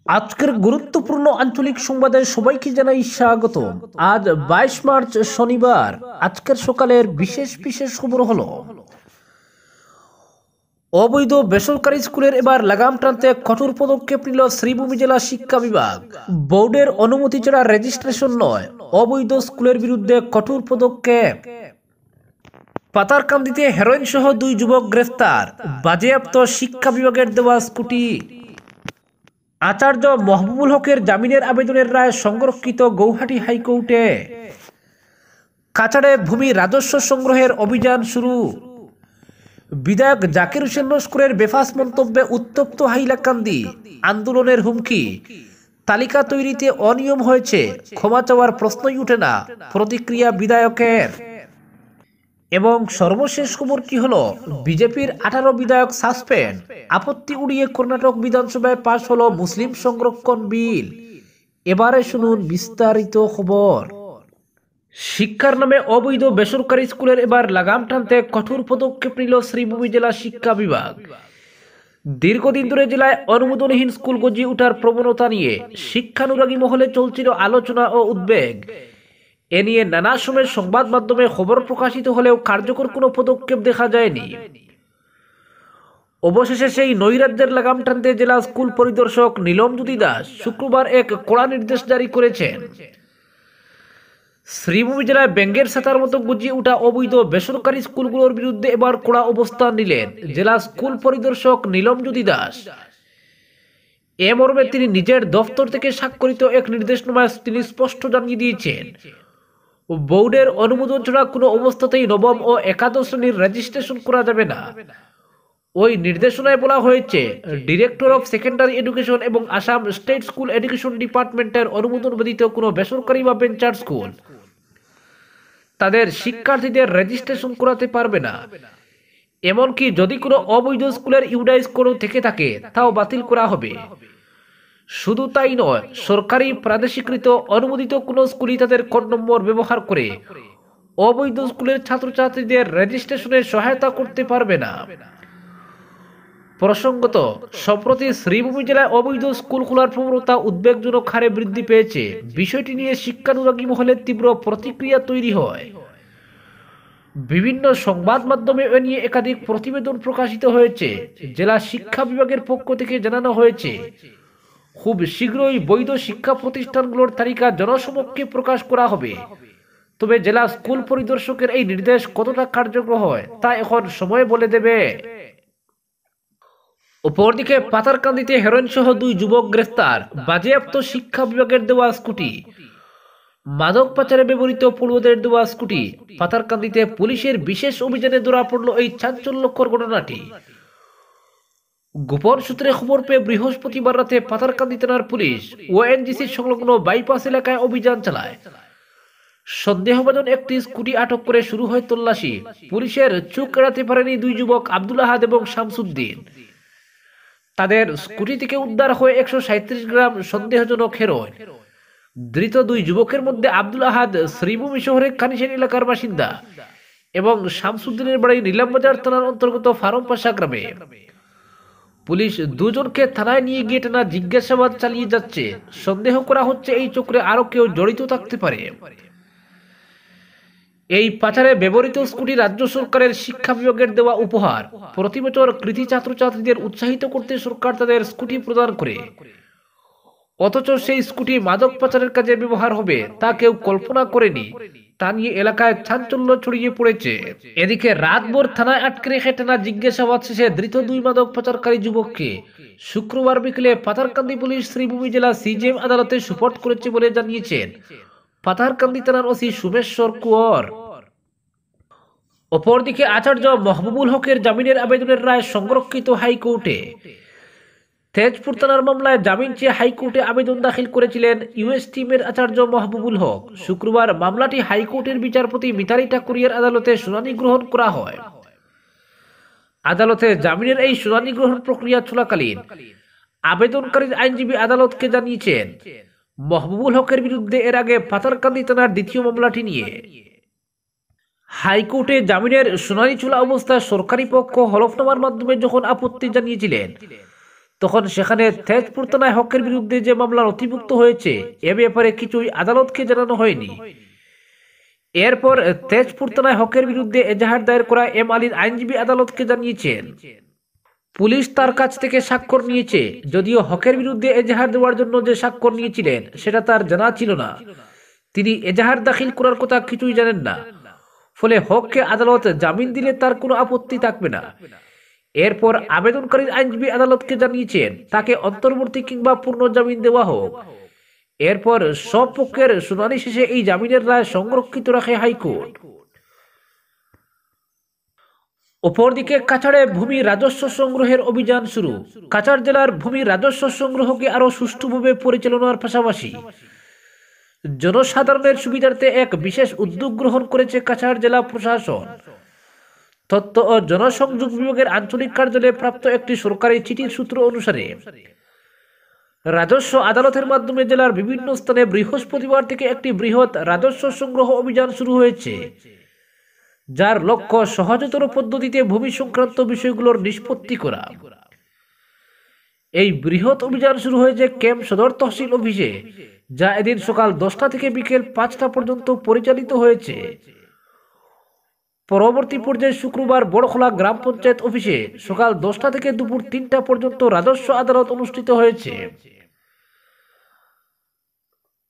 আজকের গুরুত্বপূর্ণ আঞ্চলিক সংবাদে সবাইকে জানাই স্বাগত। আজ 22 মার্চ শনিবার। আজকের সকালের বিশেষ বিশেষ খবর হলো, অবৈধ বেসরকারি স্কুলের এবার লাগাম টানতে কঠোর পদক্ষেপ নিল শ্রীভূমি জেলা শিক্ষা বিভাগ। বোর্ডের অনুমতি ছাড়া রেজিস্ট্রেশন নয়, অবৈধ স্কুলের বিরুদ্ধে কঠোর পদক্ষেপ। পাতারকান্দিতে হেরোইন সহ 2 যুবক গ্রেফতার, বাজেয়াপ্ত শিক্ষা বিভাগের দেওয়া স্কুটি। আচার্য মহবুবুল হকের জামিনের আবেদনের রায় সংরক্ষিত গৌহাটি হাইকোর্টে। কাছাড়ে ভূমি রাজস্ব সংগ্রহের অভিযান শুরু। বিধায়ক জাকির হোসেন লস্করের বেফাস মন্তব্যে উত্তপ্ত হাইলাকান্দি, আন্দোলনের হুমকি। তালিকা তৈরিতে অনিয়ম হয়েছে, ক্ষমা চাওয়ার প্রশ্নই উঠে না, প্রতিক্রিয়া বিধায়কের। এবং সর্বশেষ খবর কি হলো, বিজেপির 18 বিধায়ক সাসপেন্ড, আপত্তি উড়িয়ে কর্ণাটক বিধানসভায় পাশ হলো মুসলিম সংরক্ষণ বিল। এবারে শুনুন বিস্তারিত খবর। শিক্ষার নামে অবৈধ বেসরকারি স্কুলের এবার লাগাম টানতে কঠোর পদক্ষেপ নিল শ্রীভূমি জেলা শিক্ষা বিভাগ। দীর্ঘদিন ধরে জেলায় অনুমোদনহীন স্কুল গজিয়ে ওঠার প্রবণতা নিয়ে শিক্ষানুরাগী মহলে চলছিল আলোচনা ও উদ্বেগ। এ নিয়ে নানা সময় সংবাদ মাধ্যমে খবর প্রকাশিত হলেও কার্যকর কোনো পদক্ষেপ দেখা যায়নি। অবশেষে সেই নৈরাজ্যের লাগাম টানতে জেলা স্কুল পরিদর্শক নীলমজ্যোতি দাস শুক্রবার এক কড়া নির্দেশ জারি করেছেন। শ্রীভূমি জেলায় ব্যাঙ্গের ছাতার মতো গজিয়ে ওঠা অবৈধ বেসরকারি স্কুলগুলোর বিরুদ্ধে এবার কড়া অবস্থান নিলেন জেলা স্কুল পরিদর্শক নীলমজ্যোতি দাস। এ মর্মে তিনি নিজের দফতর থেকে স্বাক্ষরিত এক নির্দেশনামায় তিনি স্পষ্ট জানিয়ে দিয়েছেন, বোর্ডের অনুমোদন ছাড়া কোনো অবস্থাতেই নবম ও একাদশ শ্রেণীর রেজিস্ট্রেশন করা যাবে না। ওই নির্দেশনায় বলা হয়েছে, ডিরেক্টর অফ সেকেন্ডারি এডুকেশন এবং আসাম স্টেট স্কুল এডুকেশন ডিপার্টমেন্টের অনুমোদন ব্যতীত কোনো বেসরকারি বা ভেঞ্চার স্কুল তাদের শিক্ষার্থীদের রেজিস্ট্রেশন করাতে পারবে না। এমনকি যদি কোনো অবৈধ স্কুলের ইউডাইস কোনো থেকে থাকে তাও বাতিল করা হবে। শুধু তাই নয়, সরকারি প্রাদেশিকৃত অনুমোদিত কোনো স্কুলই তাদের কোড নম্বর ব্যবহার করে অবৈধ স্কুলের ছাত্রছাত্রীদের রেজিস্ট্রেশনে সহায়তা করতে পারবে না। প্রসঙ্গত, সম্প্রতি শ্রীভূমি জেলায় অবৈধ স্কুল খোলার প্রবণতা উদ্বেগজনক হারে বৃদ্ধি পেয়েছে। বিষয়টি নিয়ে শিক্ষানুরাগী মহলে তীব্র প্রতিক্রিয়া তৈরি হয়। বিভিন্ন সংবাদ মাধ্যমে এ নিয়ে একাধিক প্রতিবেদন প্রকাশিত হয়েছে। জেলা শিক্ষা বিভাগের পক্ষ থেকে জানানো হয়েছে, খুব শীঘ্রই বৈধ শিক্ষা প্রতিষ্ঠানগুলোর তালিকা জনসমক্ষে প্রকাশ করা হবে। তবে জেলা স্কুল পরিদর্শকের এই নির্দেশ কতটা কার্যকর হয় তা এখন সময় বলে দেবে। অপরদিকে পাতারকান্দিতে হেরোইন সহ 2 যুবক গ্রেফতার, বাজেয়াপ্ত শিক্ষা বিভাগের দেওয়া স্কুটি। মাদক পাচারে ব্যবহৃত পড়ুয়াদের দেওয়া স্কুটি। পাতারকান্দিতে পুলিশের বিশেষ অভিযানে ধরা পড়ল এই চাঞ্চল্যকর ঘটনাটি। গোপন সূত্রে খবর পেয়ে বৃহস্পতিবার রাতে পাতারকান্দি থানার পুলিশ ওএনজিসি সংলগ্ন বাইপাস এলাকায় অভিযান চালায়। সন্দেহভাজন একটি স্কুটি আটক করে শুরু হয় তল্লাশি। পুলিশের চোখ এড়াতে পারেনি 2 যুবক আব্দুল আহাদ এবং শামসুদ্দিন। তাদের স্কুটি থেকে উদ্ধার হয়ে 137 গ্রাম সন্দেহজনক হেরোইন। ধৃত 2 যুবকের মধ্যে আব্দুল আহাদ শ্রীভূমি শহরের কানিসেন এলাকার বাসিন্দা এবং শামসুদ্দিনের বাড়ি নিলামবাজার থানার অন্তর্গত ফারমপাশা গ্রামে। পুলিশ দুজনকে থানায় নিয়ে গিয়ে টানা জিজ্ঞাসাবাদ চালিয়ে যাচ্ছে। সন্দেহ করা হচ্ছে এই চক্রে আরো কেউ জড়িত থাকতে পারে। এই পাচারে ব্যবহৃত স্কুটি রাজ্য সরকারের শিক্ষা বিভাগের দেওয়া উপহার। প্রতি বছর কৃতি ছাত্রছাত্রীদের উৎসাহিত করতে সরকার তাদের স্কুটি প্রদান করে, অথচ সেই স্কুটি মাদক পাচারের কাজে ব্যবহার হবে তা কেউ কল্পনা করেনি। তা নিয়ে এলাকায় চাঞ্চল্য ছড়িয়ে পড়েছে। এদিকে রাতভর থানায় আটকে রেখে টানা জিজ্ঞাসাবাদ শেষে ধৃত 2 মাদক পাচারকারী যুবককে শুক্রবার বিকেলে পাতারকান্দি পুলিশ শ্রীভূমি জেলা সিজিএম আদালতে সুপর্দ করেছে বলে জানিয়েছেন পাতারকান্দি থানার ওসি সোমেশ্বর কুঁওর। অপরদিকে আচার্য মহবুবুল হকের জামিনের আবেদনের রায় সংরক্ষিত হাইকোর্টে। তেজপুর থানার মামলায় জামিন চেয়ে হাইকোর্টে আবেদন দাখিল করেছিলেন ইউএস টিমের আচার্য মহবুবুল হক। শুক্রবার মামলাটি হাইকোর্টের বিচারপতি মিতালি ঠাকুরিয়ার আদালতে শুনানি গ্রহণ করা হয়। আদালতে জামিনের এই শুনানি গ্রহণ প্রক্রিয়া চলাকালীন আবেদনকারীর আইনজীবী আদালতকে জানিয়েছেন, মহবুবুল হকের বিরুদ্ধে এর আগে পাতারকান্দি থানার দ্বিতীয় মামলাটি নিয়ে হাইকোর্টে জামিনের শুনানি চলা অবস্থায় সরকারি পক্ষ হলফনামার মাধ্যমে যখন আপত্তি জানিয়েছিলেন, তখন সেখানে তেজপুর থানায় হকের বিরুদ্ধে যে মামলা নথিভুক্ত হয়েছে এ ব্যাপারে কিছুই আদালতকে জানানো হয়নি। এরপর তেজপুর থানায় হকের বিরুদ্ধে এজাহার দায়ের করা এম আলীর আইনজীবী আদালতকে জানিয়েছেন পুলিশ তার কাছ থেকে স্বাক্ষর নিয়েছে, যদিও হকের বিরুদ্ধে এজাহার দেওয়ার জন্য যে স্বাক্ষর নিয়েছিলেন সেটা তার জানা ছিল না। তিনি এজাহার দাখিল করার কথা কিছুই জানেন না, ফলে হককে আদালত জামিন দিলে তার কোনো আপত্তি থাকবে না। এরপর আবেদনকারীর আইনজীবী আদালতকে জানিয়েছেন তাকে অন্তর্বর্তী কিংবা পূর্ণ জামিন দেওয়া হোক। এরপর সব পক্ষের শুনানি শেষে এই জামিনের রায় সংরক্ষিত রাখে হাইকোর্ট। অপরদিকে কাছাড়ে ভূমি রাজস্ব সংগ্রহের অভিযান শুরু। কাছাড় জেলার ভূমি রাজস্ব সংগ্রহকে আরো সুষ্ঠুভাবে পরিচালনার পাশাপাশি জনসাধারণের সুবিধার্থে এক বিশেষ উদ্যোগ গ্রহণ করেছে কাছাড় জেলা প্রশাসন। তথ্য ও জনসংযোগ বিভাগের আঞ্চলিক কার্যালয়ে প্রাপ্ত একটি সরকারি চিঠির সূত্র অনুসারে রাজস্ব আদালতের মাধ্যমে জেলার বিভিন্ন স্থানে বৃহস্পতিবার থেকে একটি বৃহৎ রাজস্ব সংগ্রহ অভিযান শুরু হয়েছে, যার লক্ষ্য সহজতর পদ্ধতিতে ভূমি সংক্রান্ত বিষয়গুলোর নিষ্পত্তি করা। এই বৃহৎ অভিযান শুরু হয়েছে ক্যাম্প সদর তহসিল অফিসে, যা এদিন সকাল 10টা থেকে বিকেল 5টা পর্যন্ত পরিচালিত হয়েছে। পরবর্তী পর্যায়ে শুক্রবার বড়খোলা গ্রাম পঞ্চায়েত অফিসে সকাল 10টা থেকে দুপুর 3টা পর্যন্ত রাজস্ব আদালত অনুষ্ঠিত হয়েছে।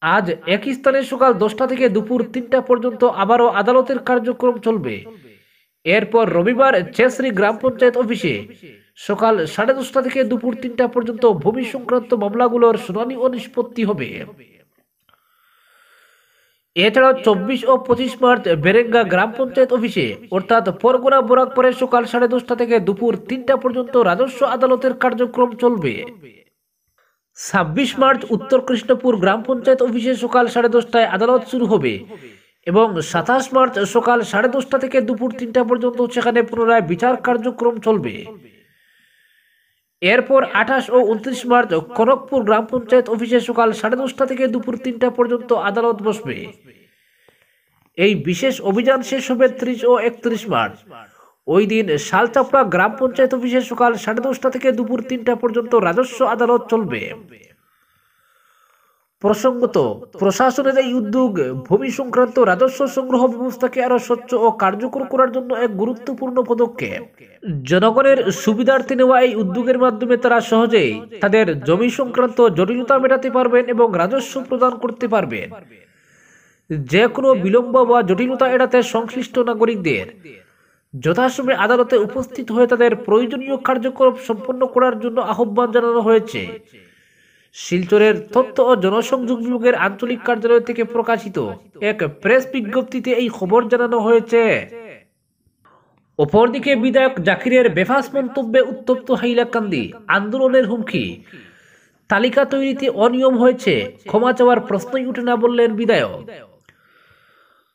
আজ একই স্থানে সকাল 10টা থেকে দুপুর 3টা পর্যন্ত আবারও আদালতের কার্যক্রম চলবে। এরপর রবিবার চেসরি গ্রাম পঞ্চায়েত অফিসে সকাল 10:30 থেকে দুপুর 3টা পর্যন্ত ভূমি সংক্রান্ত মামলাগুলোর শুনানি ও নিষ্পত্তি হবে। এছাড়াও 24 ও 25 মার্চ বেরেঙ্গা গ্রাম পঞ্চায়েত অফিসে অর্থাৎ পরগনা বরাকপুরে সকাল 10:30 থেকে দুপুর 3টা পর্যন্ত রাজস্ব আদালতের কার্যক্রম চলবে। 26 মার্চ উত্তর কৃষ্ণপুর গ্রাম পঞ্চায়েত অফিসে সকাল 10:30টায় আদালত শুরু হবে এবং 27 মার্চ সকাল 10:30 থেকে দুপুর 3টা পর্যন্ত সেখানে পুনরায় বিচার কার্যক্রম চলবে। এরপর 28 ও 29 মার্চ কনকপুর গ্রাম পঞ্চায়েত অফিসে সকাল 10:30 থেকে দুপুর 3টা পর্যন্ত আদালত বসবে। এই বিশেষ অভিযান শেষ হবে 30 ও 31 মার্চ। ওই দিন শালচাপড়া গ্রাম পঞ্চায়েত অফিসে সকাল 10:30 থেকে দুপুর 3টা পর্যন্ত রাজস্ব আদালত চলবে। প্রসঙ্গত, প্রশাসনের এই উদ্যোগ ভূমি সংক্রান্ত রাজস্ব সংগ্রহ ব্যবস্থাকে আরো স্বচ্ছ ও কার্যকর করার জন্য এক গুরুত্বপূর্ণ পদক্ষেপ। জনগণের সুবিধার্থে নেওয়া এই উদ্যোগের মাধ্যমে তারা সহজেই তাদের জমি সংক্রান্ত জটিলতা মেটাতে পারবেন এবং রাজস্ব প্রদান করতে পারবেন। যে কোনো বিলম্ব বা জটিলতা এড়াতে সংশ্লিষ্ট নাগরিকদের যথাসময়ে আদালতে উপস্থিত হয়ে তাদের প্রয়োজনীয় কার্যক্রম সম্পন্ন করার জন্য আহ্বান জানানো হয়েছে। শিলচরের তথ্য ও জনসংযোগ বিভাগের আঞ্চলিক কার্যালয় থেকে প্রকাশিত এক প্রেস বিজ্ঞপ্তিতে এই খবর জানানো হয়েছে। অপরদিকে বিধায়ক জাকিরের বেফাস মন্তব্যে উত্তপ্ত হাইলাকান্দি, আন্দোলনের হুমকি। তালিকা তৈরিতে অনিয়ম হয়েছে, ক্ষমা চাওয়ার প্রশ্নই উঠে না বললেন বিধায়ক।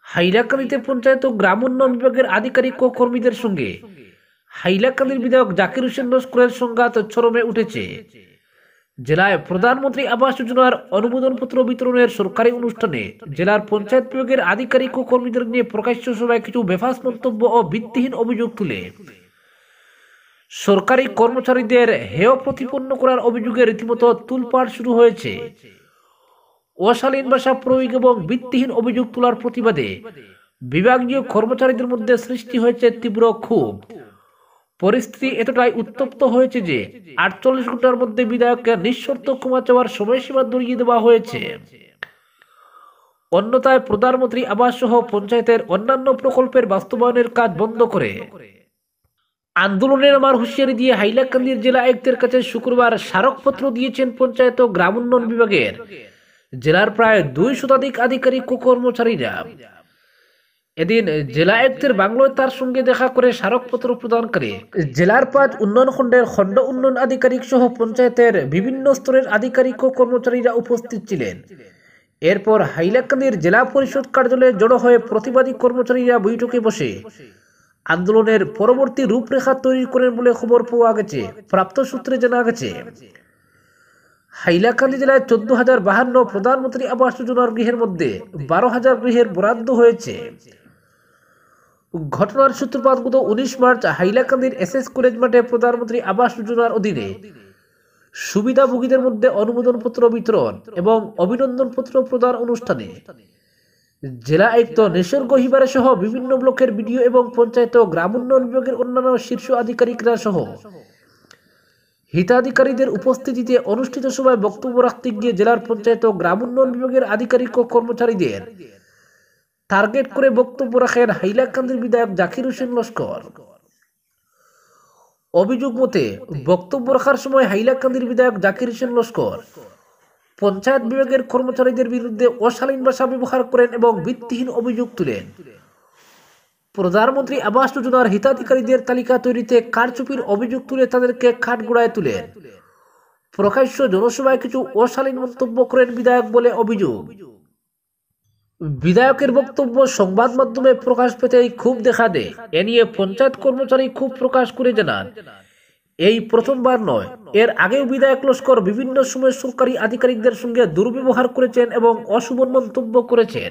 হাইলাকান্দিতে পঞ্চায়েত ও গ্রাম উন্নয়ন বিভাগের আধিকারিক ও কর্মীদের সঙ্গে হাইলাকান্দির বিধায়ক জাকির হোসেন লস্করের সংঘাত চরমে উঠেছে। জেলায় প্রধানমন্ত্রী আবাস যোজনার অনুমোদনপত্র বিতরণের সরকারি অনুষ্ঠানে জেলার পঞ্চায়েত বিভাগের আধিকারিক ও কর্মীদের নিয়ে প্রকাশ্য সভায় কিছু বেফাস মন্তব্য ও ভিত্তিহীন অভিযোগ তুলে সরকারি কর্মচারীদের হেয় প্রতিপন্ন করার অভিযোগে রীতিমতো তুলপাড় শুরু হয়েছে। অশালীন ভাষা প্রয়োগ এবং ভিত্তিহীন অভিযোগ তোলার প্রতিবাদে বিভাগীয় কর্মচারীদের মধ্যে সৃষ্টি হয়েছে তীব্র ক্ষোভ। পরিস্থিতি এতটাই উত্তপ্ত হয়েছে যে 48 ঘন্টার মধ্যে বিধায়ককে নিঃশর্ত ক্ষমা চাওয়ার সময়সীমা দড়িয়ে দেওয়া হয়েছে। অন্যথায় প্রধানমন্ত্রী আবাস সহ পঞ্চায়েতের অন্যান্য প্রকল্পের বাস্তবায়নের কাজ বন্ধ করে আন্দোলনে নামার হুঁশিয়ারি দিয়ে হাইলাকান্দির জেলা আয়ুক্তের কাছে শুক্রবার স্মারকপত্র দিয়েছেন পঞ্চায়েত ও গ্রাম উন্নয়ন বিভাগের জেলার প্রায় 2 শতাধিক আধিকারিক ও কর্মচারীরা। এদিন জেলা আয়ুক্তের বাংলায় তার সঙ্গে দেখা করে স্মারকপত্র প্রদান করে জেলার 5 উন্নয়ন খণ্ডের খণ্ড উন্নয়ন আধিকারিক সহ পঞ্চায়েতের বিভিন্ন স্তরের আধিকারিক ও কর্মচারীরা উপস্থিত ছিলেন। এরপর হাইলাকান্দির জেলা পরিষদ কার্যালয়ে জড়ো হয়ে প্রতিবাদী কর্মচারীরা বৈঠকে বসে আন্দোলনের পরবর্তী রূপরেখা তৈরি করেন বলে খবর পাওয়া গেছে। প্রাপ্ত সূত্রে জানা গেছে, হাইলাকান্দি জেলায় 14,052 প্রধানমন্ত্রী আবাস যোজনার গৃহের মধ্যে 12,000 গৃহের বরাদ্দ হয়েছে। ঘটনার সূত্রপাত গত 19 মার্চ হাইলাকান্দির এসএস কলেজ মাঠে প্রধানমন্ত্রী আবাস যোজনার অধীনে সুবিধাভোগীদের মধ্যে অনুমোদনপত্র বিতরণ এবং অভিনন্দনপত্র প্রদান অনুষ্ঠানে জেলা আয়ুক্ত নিসর্গ হিবারে সহ বিভিন্ন ব্লকের বিডিও এবং পঞ্চায়েত ও গ্রাম উন্নয়ন বিভাগের অন্যান্য শীর্ষ আধিকারিকরা সহ হিতাধিকারীদের উপস্থিতিতে অনুষ্ঠিত সভায় বক্তব্য রাখতে গিয়ে জেলার পঞ্চায়েত ও গ্রাম উন্নয়ন বিভাগের আধিকারিক ও কর্মচারীদের টার্গেট করে বক্তব্য রাখেন হাইলাকান্দির বিধায়ক জাকির হোসেন লস্কর। অভিযোগ মতে বক্তব্য রাখার সময় হাইলাকান্দির বিধায়ক জাকির হোসেন লস্কর পঞ্চায়েত বিভাগের কর্মচারীদের বিরুদ্ধে অশালীন ভাষা ব্যবহার করেন এবং ভিত্তিহীন অভিযোগ তুলেন। প্রধানমন্ত্রী আবাস যোজনার হিতাধিকারীদের তালিকা তৈরিতে কারচুপির অভিযোগ তুলে তাদেরকে কাঠগড়ায় তুলেন। প্রকাশ্য জনসভায় কিছু অশালীন মন্তব্য করেন বিধায়ক বলে অভিযোগ। বিধায়কের বক্তব্য সংবাদ মাধ্যমে প্রকাশ পেতেই ক্ষোভ দেখা দেয়। এ নিয়ে পঞ্চায়েত কর্মচারী ক্ষোভ প্রকাশ করে জানান, এই প্রথমবার নয়, এর আগেও বিধায়ক লস্কর বিভিন্ন সময় সরকারি আধিকারিকদের সঙ্গে দুর্ব্যবহার করেছেন এবং অশুভ মন্তব্য করেছেন।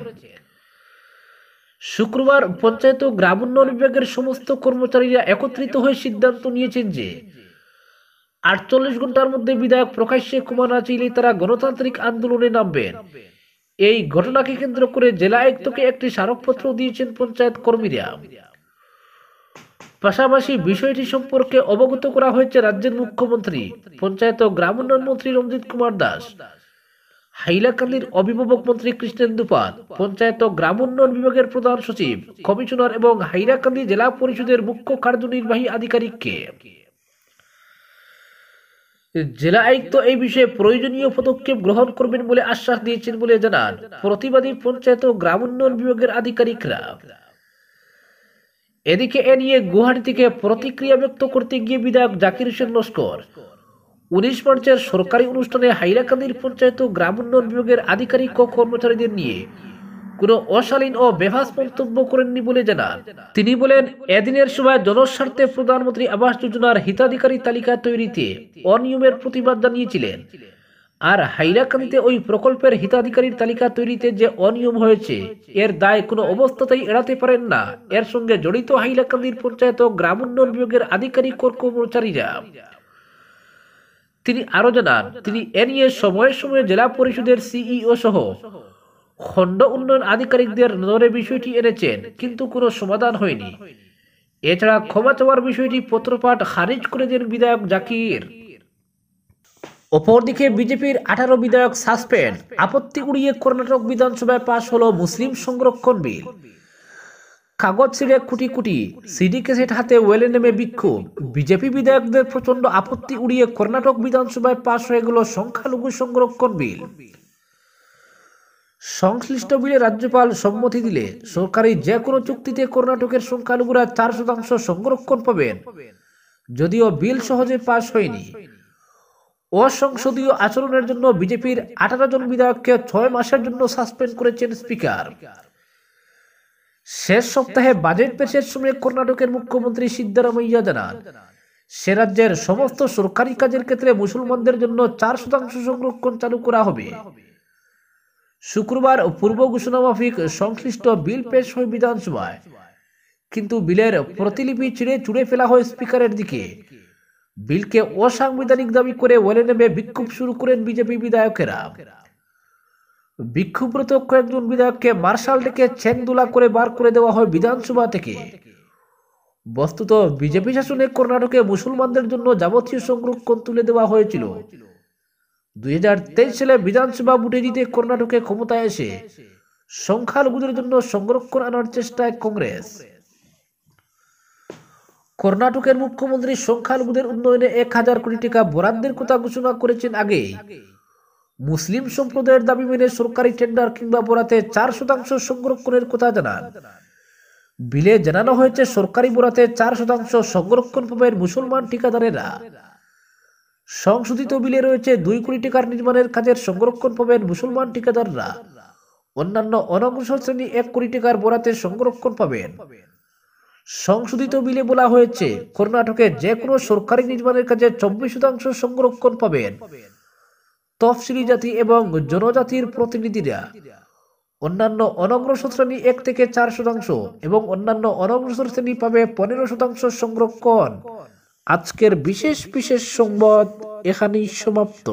শুক্রবার পঞ্চায়েত ও গ্রাম উন্নয়ন বিভাগের সমস্ত কর্মচারীরা একত্রিত হয়ে সিদ্ধান্ত নিয়েছেন যে 48 ঘন্টার মধ্যে বিধায়ক প্রকাশ্যে ক্ষমা না চাইলে তারা গণতান্ত্রিক আন্দোলনে নামবেন। এই ঘটনাকে কেন্দ্র করে জেলা আয়ুক্তকে একটি স্মারকপত্র দিয়েছেন পঞ্চায়েত কর্মীরা। পাশাপাশি বিষয়টি সম্পর্কে অবগত করা হয়েছে রাজ্যের মুখ্যমন্ত্রী, পঞ্চায়েত ও গ্রাম উন্নয়ন মন্ত্রী রঞ্জিত কুমার দাস, হাইলাকান্দির অভিভাবক মন্ত্রী কৃষ্ণেন্দু পাল, পঞ্চায়েত ও গ্রাম উন্নয়ন বিভাগের প্রধান সচিব, কমিশনার এবং হাইলাকান্দি জেলা পরিষদের মুখ্য কার্যনির্বাহী আধিকারিককে। জেলা আয়ুক্ত এই বিষয়ে প্রয়োজনীয় পদক্ষেপ গ্রহণ করবেন বলে আশ্বাস দিয়েছেন বলে জানান প্রতিবাদী পঞ্চায়েত ও গ্রাম উন্নয়ন বিভাগের আধিকারিকরা। এদিকে এ নিয়ে গুয়াহাটি থেকে প্রতিক্রিয়া ব্যক্ত করতে গিয়ে বিধায়ক জাকির হোসেন লস্কর 19 মার্চের সরকারি অনুষ্ঠানে হাইলাকান্দির পঞ্চায়েত ও গ্রাম উন্নয়ন বিভাগের আধিকারিক ও কর্মচারীদের নিয়ে কোনো অশালীন ও বেফাস মন্তব্য করেননি বলে জানান। তিনি বলেন, এদিনের সভায় জনস্বার্থে প্রধানমন্ত্রী আবাস যোজনার হিতাধিকারী তালিকা তৈরিতে অনিয়মের প্রতিবাদ জানিয়েছিলেন, আর হাইলাকান্দিতে ওই প্রকল্পের হিতাধিকারীর তালিকা তৈরিতে যে অনিয়ম হয়েছে এর দায় কোনো অবস্থাতেই এড়াতে পারেন না এর সঙ্গে জড়িত হাইলাকান্দির পঞ্চায়েত ও গ্রাম উন্নয়ন বিভাগের আধিকারিক ও কর্মচারীরা। তিনি আরো জানান, তিনি এ নিয়ে সময়ে সময়ে জেলা পরিষদের সিইও সহ খণ্ড উন্নয়ন আধিকারিকদের নজরে বিষয়টি এনেছেন, কিন্তু কোনো সমাধান হয়নি। এছাড়া ক্ষমা চাওয়ার বিষয়টি পত্রপাঠ খারিজ করে দেন বিধায়ক জাকির। অপরদিকে বিজেপির 18 বিধায়ক সাসপেন্ড, আপত্তি উড়িয়ে কর্ণাটক বিধানসভায় পাশ হলো মুসলিম সংরক্ষণ বিল। কাগজ ছিঁড়ে কুটি কুটি, সিডি ক্যাসেট হাতে ওয়েলে নেমে বিক্ষোভ। বিজেপি বিধায়কদের প্রচন্ড আপত্তি উড়িয়ে কর্ণাটক বিধানসভায় পাশ হয়ে গেল সংখ্যালঘু সংরক্ষণ বিল। সংশ্লিষ্ট বিলে রাজ্যপাল সম্মতি দিলে সরকারি যে কোনো চুক্তিতে কর্ণাটকের সংখ্যালঘুরা 4% সংরক্ষণ পাবেন। যদিও বিল সহজে পাশ হয়নি। অসংসদীয় আচরণের জন্য বিজেপির 18 জন বিধায়ককে 6 মাসের জন্য সাসপেন্ড করেছেন স্পিকার। শেষ সপ্তাহে বাজেট পেশের সময় কর্ণাটকের মুখ্যমন্ত্রী সিদ্ধারামাইয়া জানান, সে রাজ্যের সমস্ত সরকারি কাজের ক্ষেত্রে মুসলমানদের জন্য 4% সংরক্ষণ চালু করা হবে। শুক্রবার পূর্ব ঘোষণা মাফিক সংশ্লিষ্ট বিল পেশ হয় বিধানসভায়, কিন্তু বিলের প্রতিলিপি ছিঁড়ে চুড়ে ফেলা হয় স্পিকারের দিকে। বিলকে অসাংবিধানিক দাবি করে ওয়েলে নেমে বিক্ষোভ শুরু করেন বিজেপি বিধায়কেরা। বিক্ষোভরত কয়েকজন বিধায়ককে মার্শাল ডেকে ছেনদোলা করে বার করে দেওয়া হয় বিধানসভা থেকে। বস্তুত বিজেপি শাসনে কর্ণাটকে মুসলমানদের জন্য যাবতীয় সংরক্ষণ তুলে দেওয়া হয়েছিল। 2023 সালে বিধানসভা ভোটে জিতে কর্ণাটকে ক্ষমতায় এসে সংখ্যালঘুদের জন্য সংরক্ষণ আনার চেষ্টায় কংগ্রেস। কর্ণাটকের মুখ্যমন্ত্রী সংখ্যালঘুদের উন্নয়নে 1000 কোটি টাকা বরাদ্দের কথা ঘোষণা করেছেন আগেই। মুসলিম সম্প্রদায়ের দাবি মেনে সরকারি টেন্ডার কিংবা বরাতে 4% সংরক্ষণের কথা জানান। বিলে জানানো হয়েছে সরকারি বরাতে 4% সংরক্ষণ পাবেন মুসলমান ঠিকাদারেরা। সংশোধিত বিলে রয়েছে 2 কোটি টাকার নির্মাণের কাজের সংরক্ষণ পাবেন মুসলমান ঠিকাদাররা। অন্যান্য অনগ্রসর শ্রেণী 1 কোটি টাকার বরাতে সংরক্ষণ পাবেন। সংশোধিত বিলে বলা হয়েছে কর্ণাটকে যে কোনো সরকারি নির্মাণের কাজে 24% সংরক্ষণ পাবেন তফসিলি জাতি এবং জনজাতির প্রতিনিধিরা। অন্যান্য অনগ্রসর শ্রেণী 1 থেকে 4% এবং অন্যান্য অনগ্রসর শ্রেণী পাবে 15% সংরক্ষণ। আজকের বিশেষ বিশেষ সংবাদ এখানেই সমাপ্ত।